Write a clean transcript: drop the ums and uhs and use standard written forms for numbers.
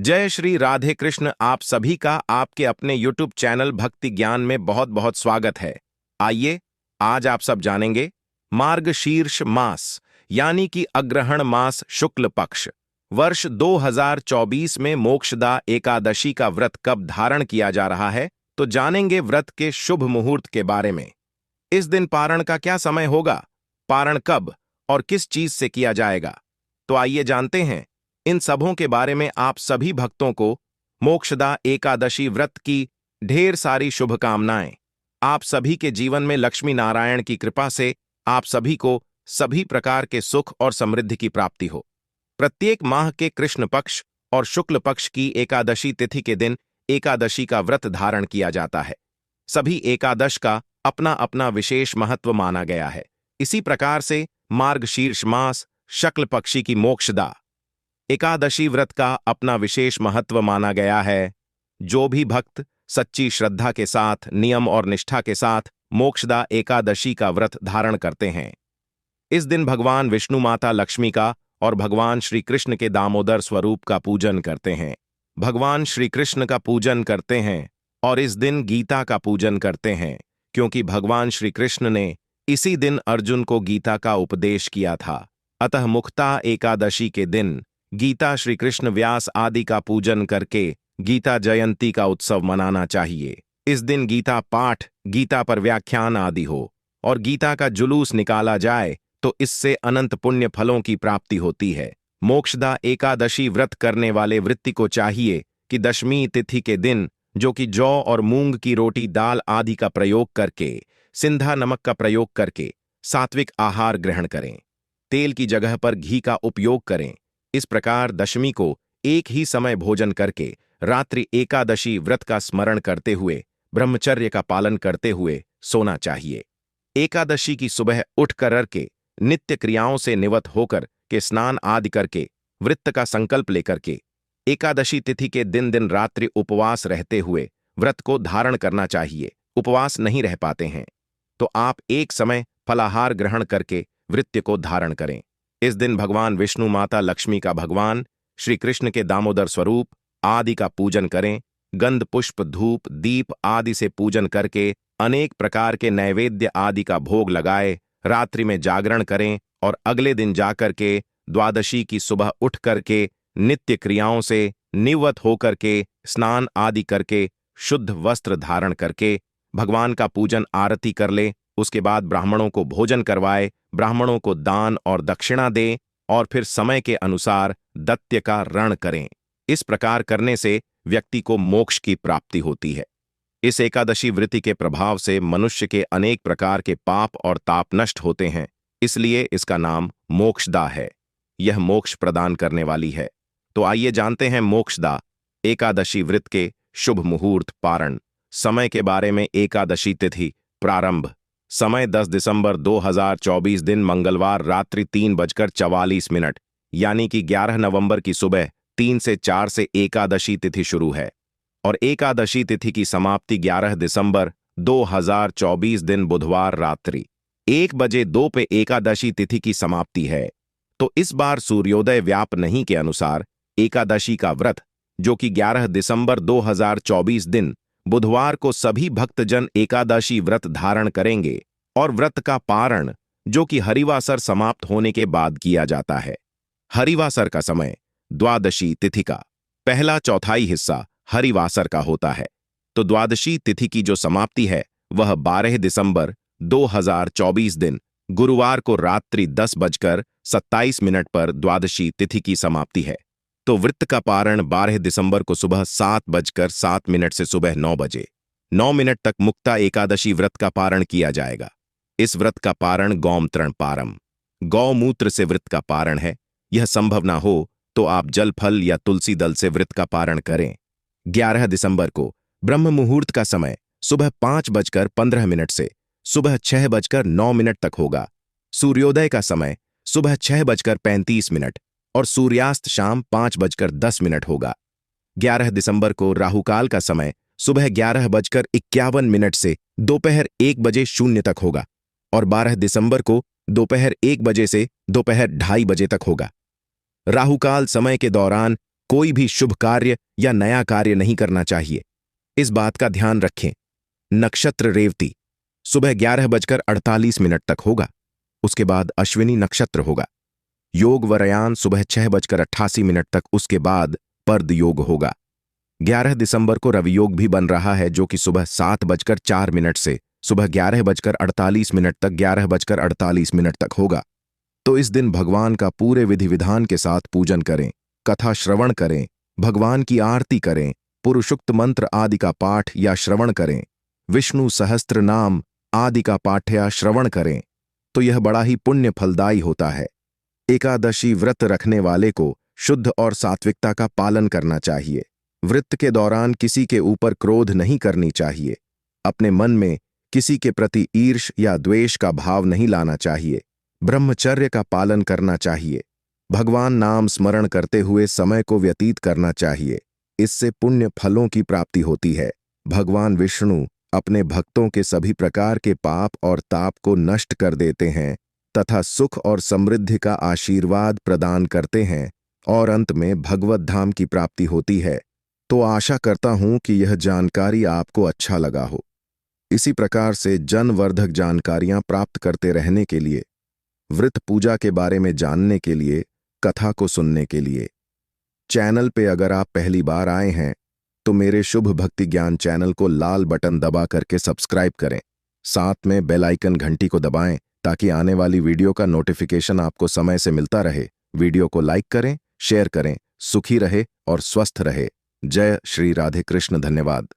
जय श्री राधे कृष्ण। आप सभी का आपके अपने YouTube चैनल भक्ति ज्ञान में बहुत बहुत स्वागत है। आइए आज आप सब जानेंगे मार्गशीर्ष मास यानी कि अग्रहण मास शुक्ल पक्ष वर्ष 2024 में मोक्षदा एकादशी का व्रत कब धारण किया जा रहा है। तो जानेंगे व्रत के शुभ मुहूर्त के बारे में। इस दिन पारण का क्या समय होगा, पारण कब और किस चीज से किया जाएगा। तो आइए जानते हैं इन सबों के बारे में। आप सभी भक्तों को मोक्षदा एकादशी व्रत की ढेर सारी शुभकामनाएं। आप सभी के जीवन में लक्ष्मी नारायण की कृपा से आप सभी को सभी प्रकार के सुख और समृद्धि की प्राप्ति हो। प्रत्येक माह के कृष्ण पक्ष और शुक्ल पक्ष की एकादशी तिथि के दिन एकादशी का व्रत धारण किया जाता है। सभी एकादश का अपना अपना विशेष महत्व माना गया है। इसी प्रकार से मार्गशीर्ष मास शुक्ल पक्षी की मोक्षदा एकादशी व्रत का अपना विशेष महत्व माना गया है। जो भी भक्त सच्ची श्रद्धा के साथ, नियम और निष्ठा के साथ मोक्षदा एकादशी का व्रत धारण करते हैं, इस दिन भगवान विष्णु, माता लक्ष्मी का और भगवान श्री कृष्ण के दामोदर स्वरूप का पूजन करते हैं। भगवान श्री कृष्ण का पूजन करते हैं और इस दिन गीता का पूजन करते हैं, क्योंकि भगवान श्री कृष्ण ने इसी दिन अर्जुन को गीता का उपदेश किया था। अतः मुक्ता एकादशी के दिन गीता, श्री कृष्ण, व्यास आदि का पूजन करके गीता जयंती का उत्सव मनाना चाहिए। इस दिन गीता पाठ, गीता पर व्याख्यान आदि हो और गीता का जुलूस निकाला जाए तो इससे अनंत पुण्य फलों की प्राप्ति होती है। मोक्षदा एकादशी व्रत करने वाले व्यक्ति को चाहिए कि दशमी तिथि के दिन, जो कि जौ और मूंग की रोटी, दाल आदि का प्रयोग करके, सिंधा नमक का प्रयोग करके सात्विक आहार ग्रहण करें। तेल की जगह पर घी का उपयोग करें। इस प्रकार दशमी को एक ही समय भोजन करके रात्रि एकादशी व्रत का स्मरण करते हुए, ब्रह्मचर्य का पालन करते हुए सोना चाहिए। एकादशी की सुबह उठ करके नित्य क्रियाओं से निवृत्त होकर के स्नान आदि करके व्रत का संकल्प लेकर के एकादशी तिथि के दिन दिन रात्रि उपवास रहते हुए व्रत को धारण करना चाहिए। उपवास नहीं रह पाते हैं तो आप एक समय फलाहार ग्रहण करके व्रत को धारण करें। इस दिन भगवान विष्णु, माता लक्ष्मी का, भगवान श्री कृष्ण के दामोदर स्वरूप आदि का पूजन करें। गंध, पुष्प, धूप, दीप आदि से पूजन करके अनेक प्रकार के नैवेद्य आदि का भोग लगाए, रात्रि में जागरण करें और अगले दिन जाकर के द्वादशी की सुबह उठ करके नित्य क्रियाओं से निवृत्त होकर के स्नान आदि करके शुद्ध वस्त्र धारण करके भगवान का पूजन आरती कर ले। उसके बाद ब्राह्मणों को भोजन करवाए, ब्राह्मणों को दान और दक्षिणा दें और फिर समय के अनुसार दैत्य का रण करें। इस प्रकार करने से व्यक्ति को मोक्ष की प्राप्ति होती है। इस एकादशी व्रत के प्रभाव से मनुष्य के अनेक प्रकार के पाप और ताप नष्ट होते हैं, इसलिए इसका नाम मोक्षदा है। यह मोक्ष प्रदान करने वाली है। तो आइए जानते हैं मोक्षदा एकादशी व्रत के शुभ मुहूर्त, पारण समय के बारे में। एकादशी तिथि प्रारंभ समय 10 दिसंबर 2024 दिन मंगलवार रात्रि 3:44 यानी कि 11 नवंबर की सुबह 3 से 4 से एकादशी तिथि शुरू है और एकादशी तिथि की समाप्ति 11 दिसंबर 2024 दिन बुधवार रात्रि 1:02 पे एकादशी तिथि की समाप्ति है। तो इस बार सूर्योदय व्याप नहीं के अनुसार एकादशी का व्रत, जो कि 11 दिसंबर 2024 दिन बुधवार को सभी भक्तजन एकादशी व्रत धारण करेंगे और व्रत का पारण, जो कि हरिवासर समाप्त होने के बाद किया जाता है। हरिवासर का समय द्वादशी तिथि का पहला चौथाई हिस्सा हरिवासर का होता है। तो द्वादशी तिथि की जो समाप्ति है वह 12 दिसंबर 2024 दिन गुरुवार को रात्रि 10:27 पर द्वादशी तिथि की समाप्ति है। तो व्रत का पारण 12 दिसंबर को सुबह 7:07 से सुबह 9:09 तक मुक्ता एकादशी व्रत का पारण किया जाएगा। इस व्रत का पारण गौमूत्र पारम, गौमूत्र से व्रत का पारण है। यह संभव ना हो तो आप जल, फल या तुलसी दल से व्रत का पारण करें। 11 दिसंबर को ब्रह्म मुहूर्त का समय सुबह 5:15 से सुबह 6:09 तक होगा। सूर्योदय का समय सुबह 6:35 और सूर्यास्त शाम 5:10 होगा। 11 दिसंबर को राहुकाल का समय सुबह 11:51 से दोपहर 1:00 तक होगा और 12 दिसंबर को दोपहर 1 बजे से दोपहर 2:30 बजे तक होगा। राहुकाल समय के दौरान कोई भी शुभ कार्य या नया कार्य नहीं करना चाहिए। इस बात का ध्यान रखें। नक्षत्र रेवती सुबह 11:48 तक होगा। उसके बाद अश्विनी नक्षत्र होगा। योग वरयान सुबह 6:88 तक, उसके बाद पर्द योग होगा। 11 दिसंबर को रवि योग भी बन रहा है, जो कि सुबह 7:04 से सुबह 11:48 तक 11:48 तक होगा। तो इस दिन भगवान का पूरे विधि विधान के साथ पूजन करें, कथा श्रवण करें, भगवान की आरती करें, पुरुषोक्त मंत्र आदि का पाठ या श्रवण करें, विष्णु सहस्त्र नाम आदि का पाठ या श्रवण करें, तो यह बड़ा ही पुण्य फलदायी होता है। एकादशी व्रत रखने वाले को शुद्ध और सात्विकता का पालन करना चाहिए। व्रत के दौरान किसी के ऊपर क्रोध नहीं करनी चाहिए। अपने मन में किसी के प्रति ईर्ष्य या द्वेष का भाव नहीं लाना चाहिए। ब्रह्मचर्य का पालन करना चाहिए। भगवान नाम स्मरण करते हुए समय को व्यतीत करना चाहिए। इससे पुण्य फलों की प्राप्ति होती है। भगवान विष्णु अपने भक्तों के सभी प्रकार के पाप और ताप को नष्ट कर देते हैं तथा सुख और समृद्धि का आशीर्वाद प्रदान करते हैं और अंत में भगवत धाम की प्राप्ति होती है। तो आशा करता हूं कि यह जानकारी आपको अच्छा लगा हो। इसी प्रकार से जनवर्धक जानकारियां प्राप्त करते रहने के लिए, व्रत पूजा के बारे में जानने के लिए, कथा को सुनने के लिए, चैनल पे अगर आप पहली बार आए हैं तो मेरे शुभ भक्ति ज्ञान चैनल को लाल बटन दबा करके सब्सक्राइब करें। साथ में बेल आइकन घंटी को दबाएं ताकि आने वाली वीडियो का नोटिफिकेशन आपको समय से मिलता रहे। वीडियो को लाइक करें, शेयर करें। सुखी रहे और स्वस्थ रहे। जय श्री राधे कृष्ण। धन्यवाद।